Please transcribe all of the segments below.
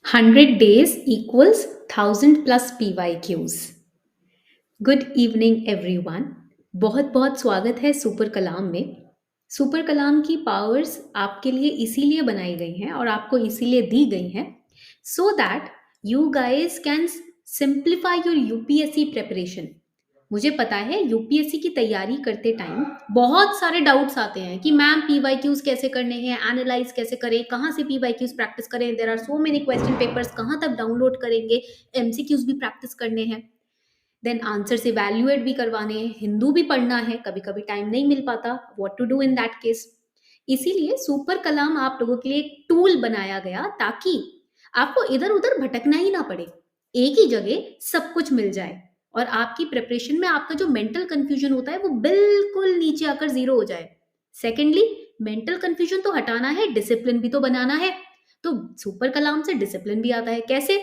100 days equals 1000 plus PYQs. Good evening everyone. बहुत बहुत स्वागत है सुपर कलाम में। सुपर कलाम की पावर्स आपके लिए इसीलिए बनाई गई हैं और आपको इसीलिए दी गई हैं so that you guys can simplify your UPSC preparation. मुझे पता है यूपीएससी की तैयारी करते टाइम बहुत सारे डाउट्स आते हैं कि मैम पीवाईक्यूज कैसे करने हैं, एनालाइज कैसे करें, कहाँ से पीवाईक्यूज प्रैक्टिस करें, there are so many question papers, कहाँ तक डाउनलोड करेंगे, एमसीक्यूज भी प्रैक्टिस करने हैं, देन आंसर से इवैल्यूएट भी करवाने हैं, हिंदू भी पढ़ना है, कभी कभी टाइम नहीं मिल पाता, what to do in that case. इसीलिए सुपर कलाम आप लोगों के लिए एक टूल बनाया गया ताकि आपको इधर उधर भटकना ही ना पड़े, एक ही जगह सब कुछ मिल जाए और आपकी प्रिपरेशन में आपका जो मेंटल कंफ्यूजन होता है वो बिल्कुल नीचे आकर जीरो हो जाए। सेकेंडली, मेंटल कंफ्यूजन तो हटाना है, डिसिप्लिन भी तो बनाना है। तो सुपर कलाम से डिसिप्लिन भी आता है। कैसे?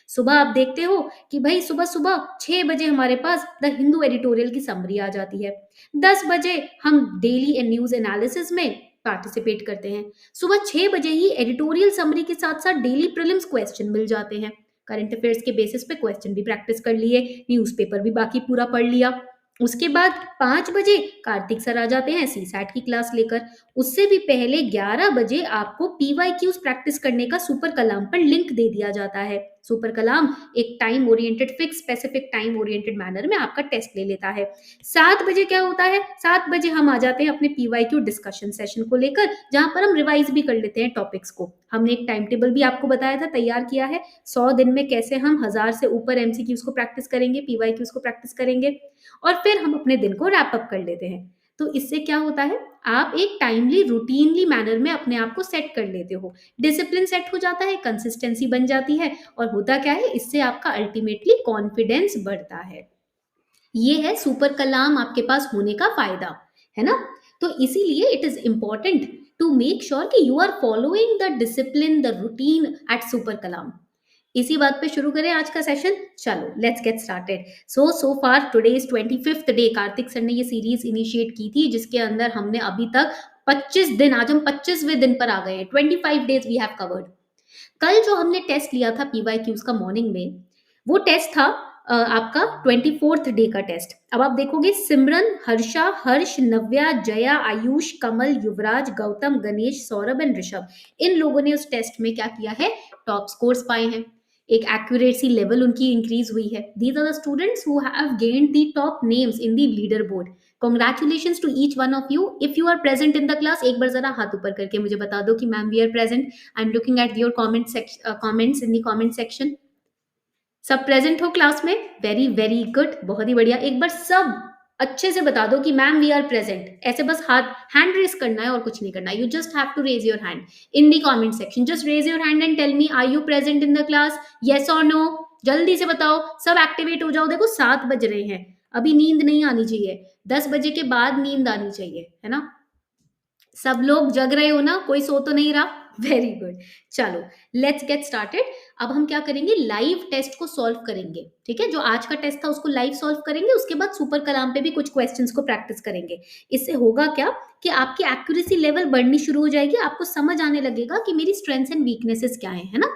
सुबह आप देखते हो कि भाई सुबह सुबह 6 बजे हमारे पास द हिंदू एडिटोरियल की समरी आ जाती है, 10 बजे हम डेली न्यूज एनालिसिस में पार्टिसिपेट करते हैं, सुबह 6 बजे ही एडिटोरियल समरी के साथ साथ डेली प्रीलिम्स क्वेश्चन मिल जाते हैं, करंट अफेयर्स के बेसिस पे क्वेश्चन भी प्रैक्टिस कर लिए, न्यूज़पेपर भी बाकी पूरा पढ़ लिया। उसके बाद 5 बजे कार्तिक सर आ जाते हैं सी सैट की क्लास लेकर। उससे भी पहले 11 बजे आपको पीवाईक्यूज प्रैक्टिस करने का सुपर कलाम पर लिंक दे दिया जाता है। सुपर कलाम एक time oriented fix specific time oriented manner में आपका टेस्ट ले लेता है। 7 बजे क्या होता है? 7 बजे हम आ जाते हैं अपने पीवाईक्यू डिस्कशन सेशन को लेकर, जहां पर हम रिवाइज भी कर लेते हैं टॉपिक्स को। हमने एक टाइम टेबल भी आपको बताया था, तैयार किया है, 100 दिन में कैसे हम 1000 से ऊपर एमसीक्यूज को प्रैक्टिस करेंगे, पीवाईक्यूज को प्रैक्टिस करेंगे और फिर हम अपने दिन को रैप अप कर लेते हैं। तो इससे क्या होता है, आप एक टाइमली रूटीनली मैनर में अपने आप को सेट कर लेते हो, डिसिप्लिन सेट हो जाता है, कंसिस्टेंसी बन जाती है और होता क्या है, इससे आपका अल्टीमेटली कॉन्फिडेंस बढ़ता है। ये है सुपर कलाम आपके पास होने का फायदा, है ना? तो इसीलिए it is important to make sure कि you are following the discipline, the routine at super Kalam. इसी बात पे शुरू करें आज का सेशन। चलो let's get started. So for today is 25th day. Kartik sir ने ये सीरीज इनिशिएट की थी जिसके अंदर हमने अभी तक 25 दिन, आज हम 25वें दिन पर आ गए हैं। 25 डेज वी हैव कवर्ड। कल जो हमने टेस्ट लिया था पीवाईक्यूज का मॉर्निंग में, वो टेस्ट था आपका 24th डे का टेस्ट। अब आप देखोगे सिमरन, हर्षा, हर्ष, नव्या, जया, आयुष, कमल, युवराज, गौतम, गणेश, सौरभ एंड ऋषभ, इन लोगों ने उस टेस्ट में क्या किया है, टॉप स्कोर्स पाए हैं, एक एक्यूरेसी लेवल उनकी इंक्रीज हुई है। These are the students who have gained the top names in the leader board. Congratulation to each one of you. If you are present in the class, एक बार जरा हाथ ऊपर करके मुझे बता दो कि ma'am we are present. I am looking at your comments in the comment section। सब प्रेजेंट हो क्लास में? वेरी वेरी गुड, बहुत ही बढ़िया। एक बार सब अच्छे से बता दो कि मैम वी आर प्रेजेंट। ऐसे बस हाथ हैंड रेज करना है और कुछ नहीं करना। You just have to raise your hand in the comment section. Just raise your hand and tell me, are you present in the class? Yes और नो? जल्दी से बताओ, सब एक्टिवेट हो जाओ। देखो 7 बज रहे हैं, अभी नींद नहीं आनी चाहिए, 10 बजे के बाद नींद आनी चाहिए, है ना? सब लोग जग रहे हो ना, कोई सो तो नहीं रहा? Very good. चलो लेट्स गेट स्टार्टेड। अब हम क्या करेंगे, लाइव टेस्ट को सॉल्व करेंगे। ठीक है, जो आज का टेस्ट था उसको लाइव सॉल्व करेंगे, उसके बाद सुपर कलाम पे भी कुछ क्वेश्चंस को प्रैक्टिस करेंगे। इससे होगा क्या कि आपकी एक्यूरेसी लेवल बढ़नी शुरू हो जाएगी, आपको समझ आने लगेगा कि मेरी स्ट्रेंथ्स एंड वीकनेसेस क्या है ना?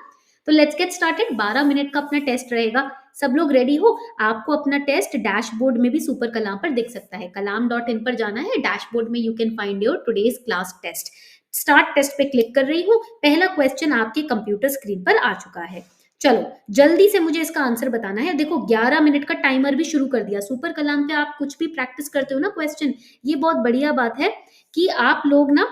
तो लेट्स गेट स्टार्टेड। 12 मिनट का अपना टेस्ट रहेगा। सब लोग रेडी हो? आपको अपना टेस्ट डैशबोर्ड में भी सुपर कलाम पर दिख सकता है, कलाम.in पर जाना है, डैशबोर्ड में you can find your today's class test. Start test पे क्लिक कर रही हूँ। पहला क्वेश्चन आपके कंप्यूटर स्क्रीन पर आ चुका है। चलो जल्दी से मुझे इसका आंसर बताना है। देखो 11 मिनट का टाइमर भी शुरू कर दिया। सुपर कलाम पे आप कुछ भी प्रैक्टिस करते हो ना क्वेश्चन, ये बहुत बढ़िया बात है कि आप लोग ना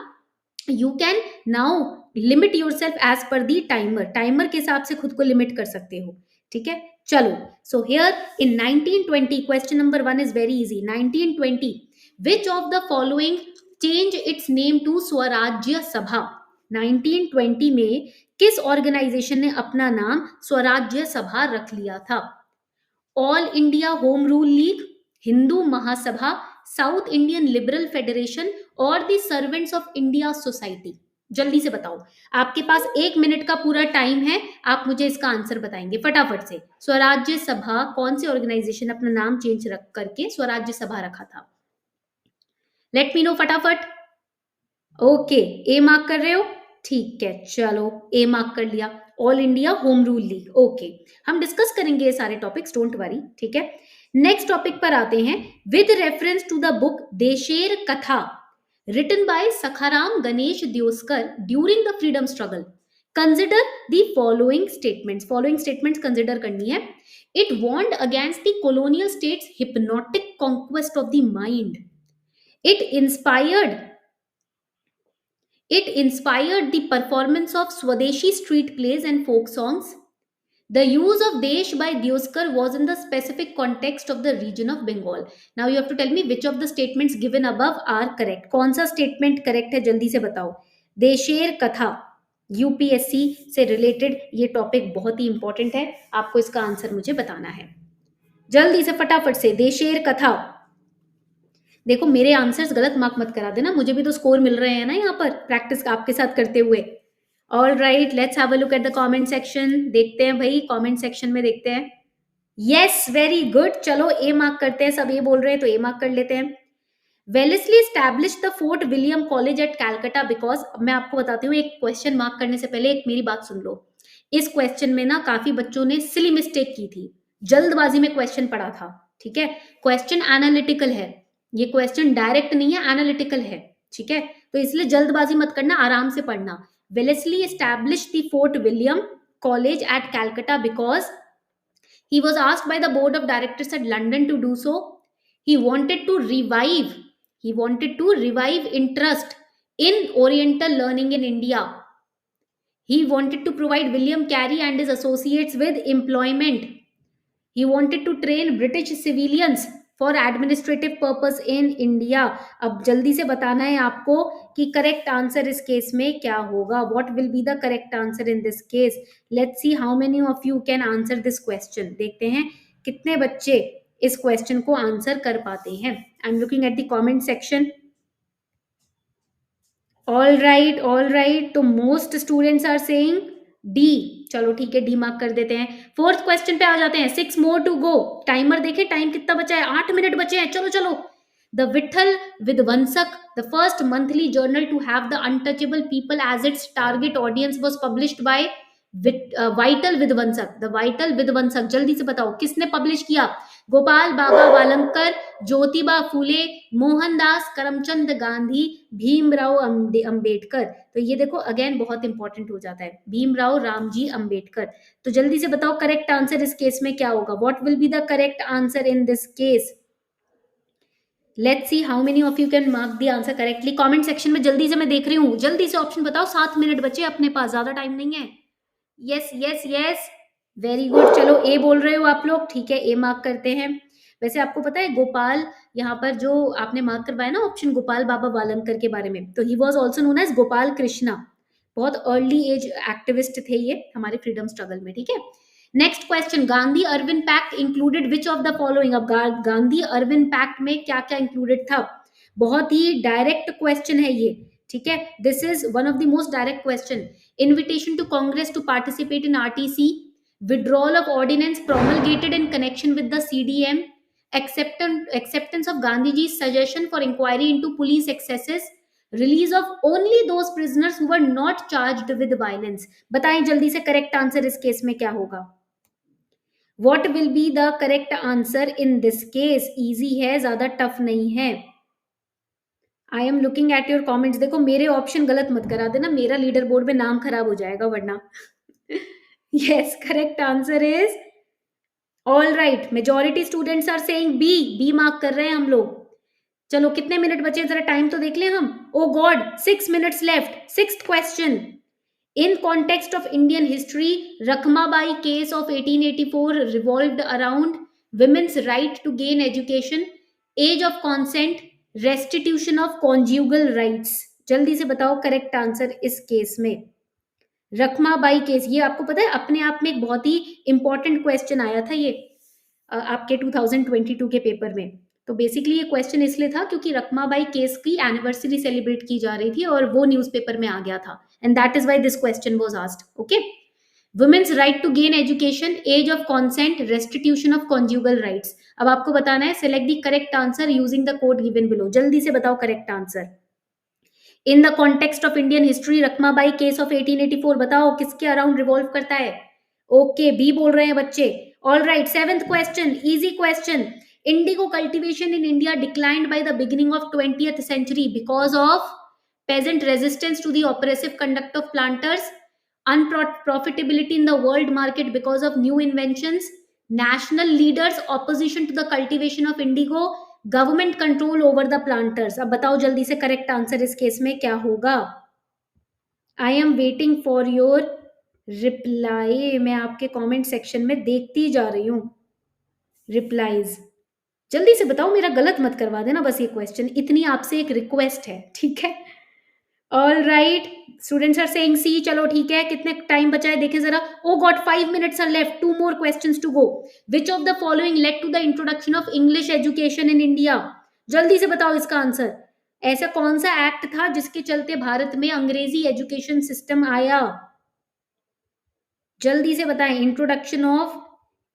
you can now limit yourself as per the timer. Timer के हिसाब से खुद को लिमिट कर सकते हो। ठीक है, चलो। So here in 1920, question number 1 is very easy. 1920, which of the following change its name to Swarajya Sabha? 1920 में किस ऑर्गेनाइजेशन ने अपना नाम स्वराज्य सभा रख लिया था? All India home rule league, Hindu Mahasabha, south Indian liberal federation और the servants of India society. जल्दी से बताओ, आपके पास 1 मिनट का पूरा टाइम है, आप मुझे इसका आंसर बताएंगे फटाफट से। स्वराज्य सभा, कौन सी ऑर्गेनाइजेशन अपना नाम चेंज रख करके स्वराज्य सभा रखा था? लेट मी नो फटाफट। ओके, ए मार्क कर रहे हो? ठीक है, चलो ए मार्क कर लिया। All India home rule league. Okay, हम डिस्कस करेंगे ये सारे टॉपिक्स, डोंट वरी, ठीक है। नेक्स्ट टॉपिक पर आते हैं। With reference to the book Desher Katha written by Sakharam Ganesh Dioskar during the freedom struggle, consider the following statements. Following statements consider करनी है. It warned against the colonial states' hypnotic conquest of the mind. It inspired the performance of Swadeshi street plays and folk songs. The use of Desh by Dioskar was in the specific context of the region of Bengal. Now you have to tell me which of the statements given above are correct. कौन सा statement correct है, जल्दी से बताओ. देशेर कथा UPSC से related ये टॉपिक बहुत ही इंपॉर्टेंट है, आपको इसका आंसर मुझे बताना है जल्दी से, फटाफट से. देशेर कथा. देखो मेरे आंसर्स गलत मार्क मत करा देना, मुझे भी तो स्कोर मिल रहे हैं ना यहाँ पर प्रैक्टिस आपके साथ करते हुए. All right, let's have a look at the comment section. देखते हैं भाई, कमेंट सेक्शन में देखते हैं. Yes, very good. चलो ए मार्क करते हैं, सब ए बोल रहे हैं तो ए मार्क कर लेते हैं. Wellesley established the fort William college eight Calcutta because, मैं आपको बताती हूँ, एक क्वेश्चन मार्क करने से पहले एक मेरी बात सुन लो. इस क्वेश्चन में ना काफी बच्चों ने सिली मिस्टेक की थी, जल्दबाजी में क्वेश्चन पढ़ा था, ठीक है. क्वेश्चन एनालिटिकल है, ये क्वेश्चन डायरेक्ट नहीं है, एनालिटिकल है, ठीक है. तो इसलिए जल्दबाजी मत करना, आराम से पढ़ना. Wellesley established the Fort William College at Calcutta because he was asked by the board of directors at London to do so. He wanted to revive interest in Oriental learning in India. He wanted to provide William Carey and his associates with employment. He wanted to train British civilians for administrative purpose in India. अब जल्दी से बताना है आपको कि correct answer इस case में क्या होगा. What will be the correct answer in this case. Let's see how many of you can answer this question. देखते हैं कितने बच्चे इस क्वेश्चन को आंसर कर पाते हैं. I am looking at the comment section. All right, तो most students are saying D. चलो ठीक है, डी मार्क कर देते हैं. फोर्थ क्वेश्चन पे आ जाते हैं. 6 more to go. टाइमर देखे, टाइम कितना बचा है, 8 मिनट बचे हैं. चलो. The Vitthal Vidhwansak, the first monthly journal to have the untouchable people as its target audience was published by Vitthal Vidhwansak. The Vitthal Vidhwansak, जल्दी से बताओ किसने पब्लिश किया. गोपाल बाबा वालंकर, ज्योतिबा फूले, मोहनदास करमचंद गांधी, भीमराव अंबेडकर. तो ये देखो अगेन बहुत इंपॉर्टेंट हो जाता है, भीमराव रामजी अंबेडकर. तो जल्दी से बताओ करेक्ट आंसर इस केस में क्या होगा. What will be the correct answer in this case. Let's see how many of you can mark the answer correctly. Comment section में जल्दी से, मैं देख रही हूँ, जल्दी से ऑप्शन बताओ. 7 मिनट बचे अपने पास, ज्यादा टाइम नहीं है. Yes, very good. चलो ए बोल रहे हो आप लोग, ठीक है, ए मार्क करते हैं. वैसे आपको पता है गोपाल, यहाँ पर जो आपने मार्क करवाया ना ऑप्शन गोपाल बाबा वालंकर के बारे में, तो he was also known as Gopal Krishna. बहुत अर्ली एज एक्टिविस्ट थे ये हमारे फ्रीडम स्ट्रगल में, ठीक है. Next question, Gandhi Irwin pact included which of the following. अब गांधी अर्विन पैक्ट में क्या क्या इंक्लूडेड था. बहुत ही डायरेक्ट क्वेश्चन है ये, ठीक है. This is one of the most direct question. Invitation to Congress to participate in RTC, withdrawal of ordinance promulgated in connection with the CDM, acceptance of Gandhiji's suggestion for inquiry into police excesses, release of only those prisoners who were not charged with violence. बताएं जल्दी से correct answer इस case में क्या होगा. What will be the correct answer in this case. Easy है, ज्यादा tough नहीं है. आई am looking at your comments. देखो मेरे ऑप्शन गलत मत करा देना, मेरा लीडर बोर्ड में नाम खराब हो जाएगा वरना. Yes, correct answer is all right. Majority students are saying B. B mark कर रहे हैं हम लोग. चलो कितने मिनट बचे जरा टाइम तो देख लें हम. Oh God, 6 minutes left. 6th question. In context of Indian history, Rakhmabai case of 1884 revolved around women's right to gain education, age of consent, restitution of conjugal rights. जल्दी से बताओ करेक्ट आंसर इस case में. Rakhmabai case, ये आपको पता है अपने आप में एक बहुत ही इंपॉर्टेंट क्वेश्चन आया था ये आपके 2022 के पेपर में. तो बेसिकली ये क्वेश्चन इसलिए था क्योंकि रखमाबाई केस की एनिवर्सरी सेलिब्रेट की जा रही थी और वो न्यूज़पेपर में आ गया था, and that is why this question was asked. Okay, women's right to gain education, age of consent, restitution of conjugal rights. अब आपको बताना है, select the correct answer using the code given below. जल्दी से बताओ correct answer. In the context of Indian history Rakhmabai case of 1884 बताओ किसके around revolve करता है? ओके, बी बोल रहे हैं बच्चे। All right, seventh question, easy question. Indigo cultivation in India declined by the beginning of 20th century because of peasant resistance to the oppressive conduct of planters, unprofitability in the world market because of new inventions, national leaders opposition to the cultivation of indigo, government control over the planters. अब बताओ जल्दी से correct answer इस case में क्या होगा? I am waiting for your reply. मैं आपके कमेंट सेक्शन में देखती जा रही हूं रिप्लाईज। जल्दी से बताओ, मेरा गलत मत करवा देना बस ये क्वेश्चन, इतनी आपसे एक रिक्वेस्ट है, ठीक है? All right, students are saying C. चलो ठीक है, कितने टाइम बचा है देखें जरा। Oh God, 5 minutes are left, 2 more questions to go. Which of the following led to the introduction of English education in India? जल्दी से बताओ इसका आंसर। ऐसा कौन सा एक्ट था जिसके चलते भारत में अंग्रेजी एजुकेशन सिस्टम आया? जल्दी से बताएं। Introduction of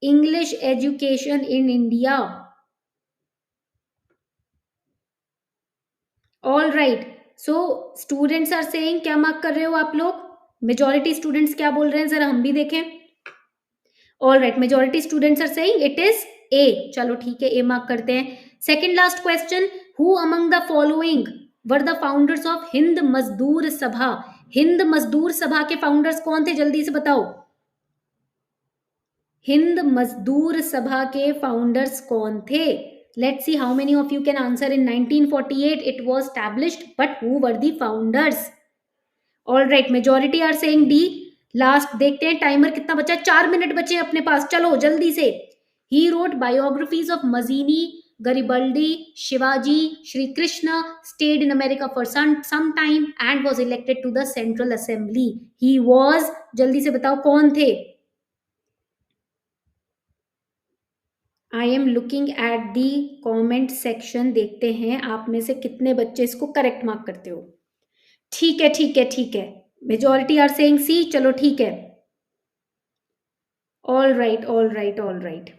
English education in India. All right, so students are saying, क्या मार्क कर रहे हो आप लोग? मेजॉरिटी स्टूडेंट्स क्या बोल रहे हैं जरा हम भी देखें। All right, majority students are saying it is A. चलो ठीक है, ए मार्क करते हैं। Second last question, who among the following were the founders of Hind Mazdoor Sabha? Hind Mazdoor सभा के फाउंडर्स कौन थे? जल्दी से बताओ। हिंद मजदूर सभा के फाउंडर्स कौन थे? Let's see how many of you can answer. In 1948 it was established, but who were the founders? All right, majority are saying D. Last देखते हैं टाइमर कितना बचा है। 4 मिनट बचे अपने पास, चलो जल्दी से। He wrote biographies of Mazzini, Garibaldi, Shivaji, Shri Krishna, stayed in America for some time and was elected to the Central Assembly. He was, जल्दी से बताओ कौन थे? आई am looking at the comment section, देखते हैं आप में से कितने बच्चे इसको करेक्ट मार्क करते हो। ठीक है ठीक है ठीक है, मेजॉरिटी आर सेइंग सी। चलो ठीक है, all right all right all right.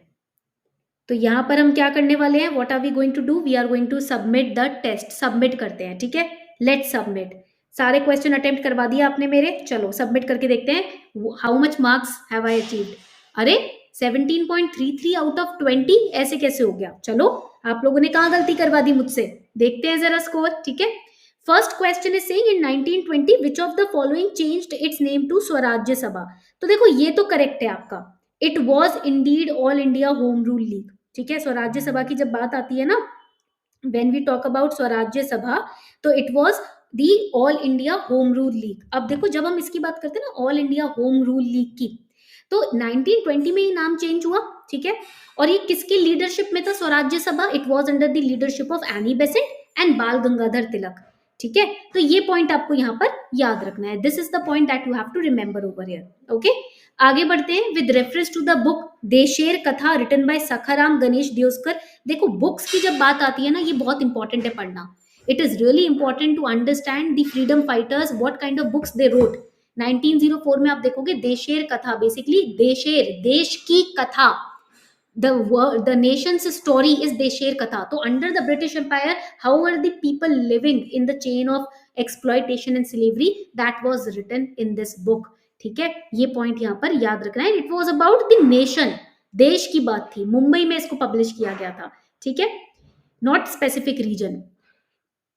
तो यहां पर हम क्या करने वाले हैं? What are we going to do? We are going to submit the test. Submit करते हैं, ठीक है? Let's submit. सारे क्वेश्चन अटेम्प्ट करवा दिए आपने मेरे, चलो सबमिट करके देखते हैं how much marks have I achieved. अरे 17.33 आउट ऑफ 20, ऐसे कैसे हो गया? चलो, आप लोगों ने कहाँ गलती करवा दी मुझसे, देखते हैं जरा स्कोर, ठीक है? First question is saying in 1920 which of the following changed its name to Swarajya Sabha. तो देखो ये तो करेक्ट है आपका, it was indeed All India home rule League, ठीक है? स्वराज्य सभा की जब बात आती है ना, व्हेन वी टॉक अबाउट स्वराज्य सभा, तो it was the all India home rule league. अब देखो जब हम इसकी बात करते हैं ना, all India home rule league की, तो 1920 में ही नाम चेंज हुआ, ठीक है? और ये किसकी लीडरशिप में था स्वराज्य सभा? It was under the leadership of Annie Besant and बाल गंगाधर तिलक, ठीक है? तो ये पॉइंट आपको यहाँ पर याद रखना है। This is the point that you have to remember over here, okay? आगे बढ़ते हैं। With reference to the book Desher Katha written by Sakharam Ganesh Deuskar. देखो बुक्स की जब बात आती है ना, ये बहुत इंपॉर्टेंट है पढ़ना। It is really important to understand the freedom fighters, what kind of books they wrote. 1904 में आप देखोगे देशेर कथा, बेसिकली देशेर, देश की कथा, the nation's story is देशेर कथा। तो under the British Empire, how were the people living in the chain of exploitation and slavery? That was written in this book, ठीक है? ये पॉइंट यहाँ पर याद रखना है। It was about the nation, देश की बात थी। मुंबई में इसको पब्लिश किया गया था, ठीक है? Not specific reason.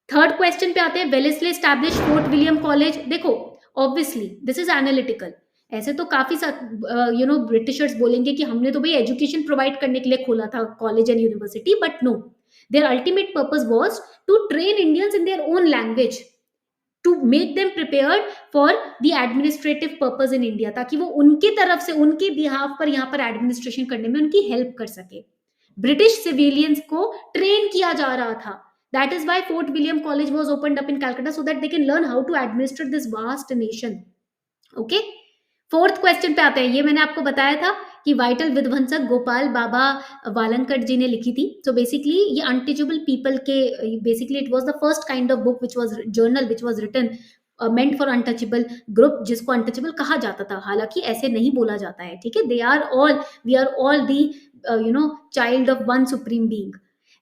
Third question पे आते हैं। Wellesley establish Fort William college. देखो ऑब्वियसली दिस इज एनालिटिकल, ऐसे तो काफी ब्रिटिशर्स बोलेंगे कि हमने तो भाई एजुकेशन प्रोवाइड करने के लिए खोला था college and university, but no, their ultimate purpose was to train Indians in their own language, to make them prepared for the administrative purpose in India, ताकि वो उनकी तरफ से, उनके बिहाफ पर यहाँ पर एडमिनिस्ट्रेशन करने में उनकी हेल्प कर सके। ब्रिटिश सिविलियंस को ट्रेन किया जा रहा था। That is why Fort William College was opened up in Calcutta, so that they can learn how to administer this vast nation. Okay? Fourth question पे आते हैं। ये मैंने आपको बताया था कि वाइटल विध्वंसक गोपाल बाबा वालंकट जी ने लिखी थी। सो बेसिकली ये अनटचेबल पीपल के, basically it was the first kind of book which was journal which was written meant for untouchable group, जिसको अनटचेबल कहा जाता था। हालांकि ऐसे नहीं बोला जाता है, ठीक है? They are all, we are all the child of one supreme being.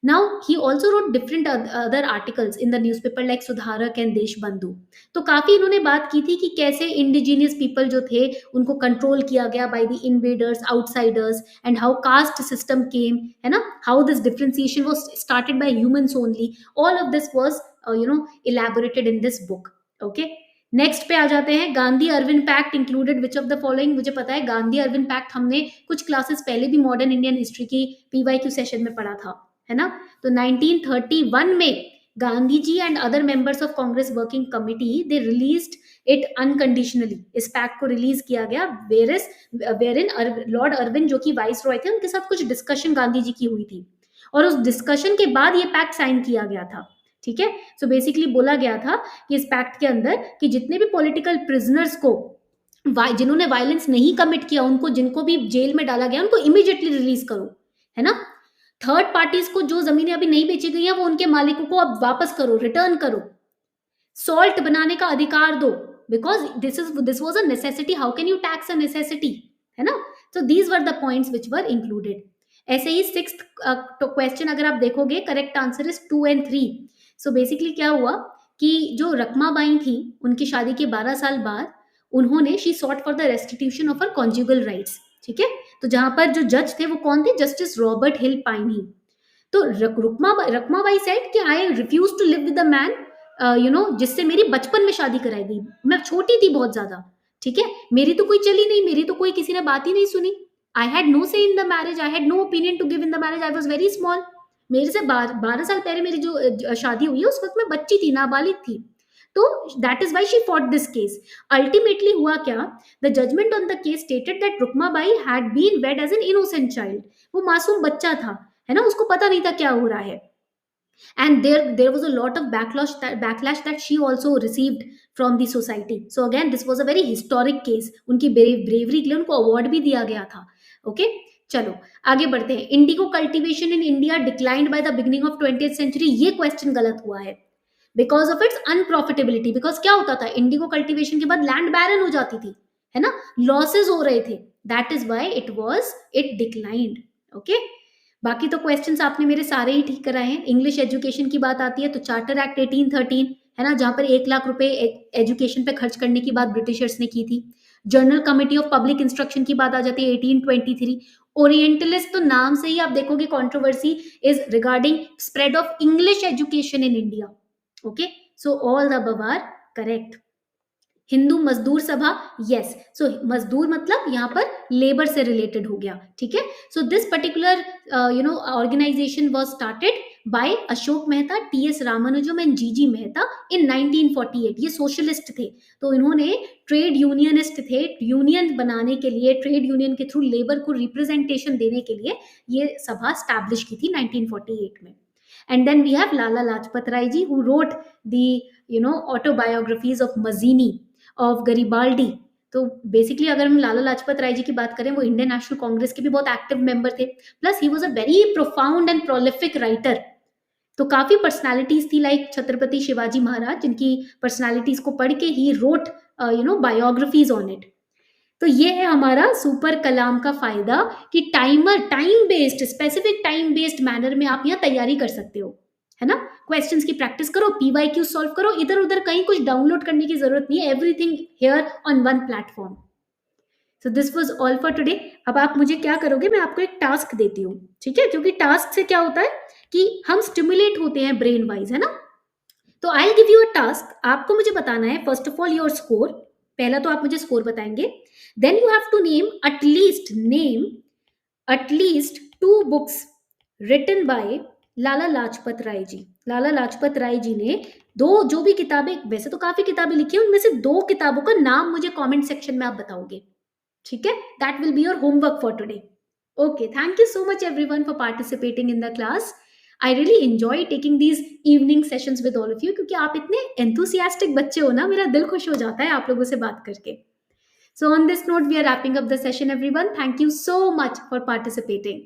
Now he also wrote different other articles in the newspaper like Sudharak and Deshbandhu. तो काफ़ी इन्होंने बात की थी कि कैसे इंडिजीनियस पीपल जो थे उनको कंट्रोल किया गया by the invaders, outsiders, and how caste system came, है ना, how this differentiation was started by humans only. All of this was elaborated in this book. Okay, next पे आ जाते हैं। Gandhi Irwin pact included which of the following. मुझे पता है Gandhi Irwin pact हमने कुछ क्लासेस पहले भी मॉडर्न इंडियन हिस्ट्री की पीवाईक्यू सेशन में पढ़ा था, है ना। तो 1931 में Gandhi ji and other members of Congress working committee they released it unconditionally. इस पैक्ट को रिलीज किया गया वेयर इन लॉर्ड अर्विन जो कि वाइस रॉय थे, उनके साथ कुछ डिस्कशन गांधी जी की हुई थी और उस डिस्कशन के बाद ये पैक्ट साइन किया गया था। ठीक है, सो बेसिकली बोला गया था कि इस पैक्ट के अंदर कि जितने भी पॉलिटिकल प्रिजनर्स को जिन्होंने वायलेंस नहीं कमिट किया, उनको जिनको भी जेल में डाला गया, उनको इमीडिएटली रिलीज करो, है ना। थर्ड पार्टीज को जो जमीनें अभी नहीं बेची गई हैं वो उनके मालिकों को अब वापस करो, रिटर्न करो। सॉल्ट बनाने का अधिकार दो, because this was a necessity, how can you tax a necessity, है ना। तो these were the points which were included. ऐसे ही सिक्स्थ क्वेश्चन अगर आप देखोगे, correct answer is 2 and 3। So basically क्या हुआ कि जो रकमाबाई थी, उनकी शादी के 12 साल बाद उन्होंने she short for the restitution of her conjugal rights. ठीक है, तो जहां पर जो जज थे वो कौन थे, जस्टिस रॉबर्ट हिल पाइनी। तो रकमाबाई सेड कि I refuse to live with the man जिससे मेरी बचपन में शादी कराई गई, मैं छोटी थी बहुत ज्यादा। ठीक है, मेरी तो कोई चली नहीं, मेरी तो कोई किसी ने बात ही नहीं सुनी। आई had no say in the marriage, I had no opinion to give in the marriage, I was very small. मेरे से 12 साल पहले मेरी जो शादी हुई है उस वक्त मैं बच्ची थी, नाबालिग थी। तो that is why she fought this case. Ultimately हुआ क्या, the judgement on the case stated that Rukmabai had been wed as an innocent child. वो मासूम बच्चा था, है ना, उसको पता नहीं था क्या हो रहा है। And there was a lot of backlash that she also received from the society. So again this was a very historic case. उनकी bravery के लिए उनको award भी दिया गया था। ओके, चलो आगे बढ़ते हैं। Indigo cultivation in India declined by the beginning of 20th century. ये क्वेश्चन गलत हुआ है because of its unprofitability. Because क्या होता था, इंडिगो कल्टीवेशन के बाद लैंड बैरन हो जाती थी, है ना, लॉसेज हो रहे थे, that is why it declined. Okay, बाकी तो क्वेश्चंस आपने मेरे सारे ही ठीक कराए हैं। इंग्लिश एजुकेशन की बात आती है तो चार्टर एक्ट 1813, है ना, जहां पर 1 लाख रुपए एजुकेशन पे खर्च करने की बात ब्रिटिशर्स ने की थी। Journal committee of public instruction की बात आ जाती है 1823। ओरिएंटलिस्ट, तो नाम से ही आप देखोगे controversy is regarding spread of English education in India. Okay, so all the above are correct. Hindu Mazdoor Sabha, yes, सो मजदूर मतलब यहाँ पर लेबर से रिलेटेड हो गया। ठीक है, so this particular organisation was started by Ashok Mehta, T S. Ramanujam and G G. Mehta in 1948। ये सोशलिस्ट थे, तो इन्होंने ट्रेड यूनियनिस्ट थे, यूनियन बनाने के लिए, ट्रेड यूनियन के थ्रू लेबर को रिप्रेजेंटेशन देने के लिए ये सभा स्टैब्लिश की थी 1948 में। And then we have Lala Lajpat Rai ji who wrote the autobiographies of Mazzini, of Garibaldi. तो बेसिकली अगर हम लाला लाजपत राय जी की बात करें, वो इंडियन नेशनल कांग्रेस के भी बहुत एक्टिव मेंबर थे, plus he was a very profound and prolific writer. तो काफी पर्सनालिटीज थी लाइक छत्रपति शिवाजी महाराज, जिनकी पर्सनालिटीज को पढ़ के he wrote biographies on it. तो ये है हमारा सुपर कलाम का फायदा कि time based, specific time based manner में आप यहाँ तैयारी कर सकते हो, है ना। क्वेश्चंस की प्रैक्टिस करो, पीवाईक्यू सॉल्व करो, इधर उधर कहीं कुछ डाउनलोड करने की जरूरत नहीं है, everything here on one platform. So this was all for today. अब आप मुझे क्या करोगे, मैं आपको एक टास्क देती हूँ, ठीक है, क्योंकि टास्क से क्या होता है कि हम स्टिमुलेट होते हैं ब्रेन वाइज, है ना। तो I will give you a task, आपको मुझे बताना है first of all your score. पहला तो आप मुझे स्कोर बताएंगे, then you have to name at least 2 books written by Lala Lajpat Rai ji. Lala Lajpat Rai ji ने जो भी किताबें, वैसे तो काफी किताबें लिखी है, उनमें से 2 किताबों का नाम मुझे कमेंट सेक्शन में आप बताओगे, ठीक है। That will be your homework for today. Okay, thank you so much everyone for participating in the class. I really enjoy taking these evening sessions with all of you, क्योंकि आप इतने enthusiastic बच्चे हो ना, मेरा दिल खुश हो जाता है आप लोगों से बात करके। So on this note, we are wrapping up the session, everyone. Thank you so much for participating.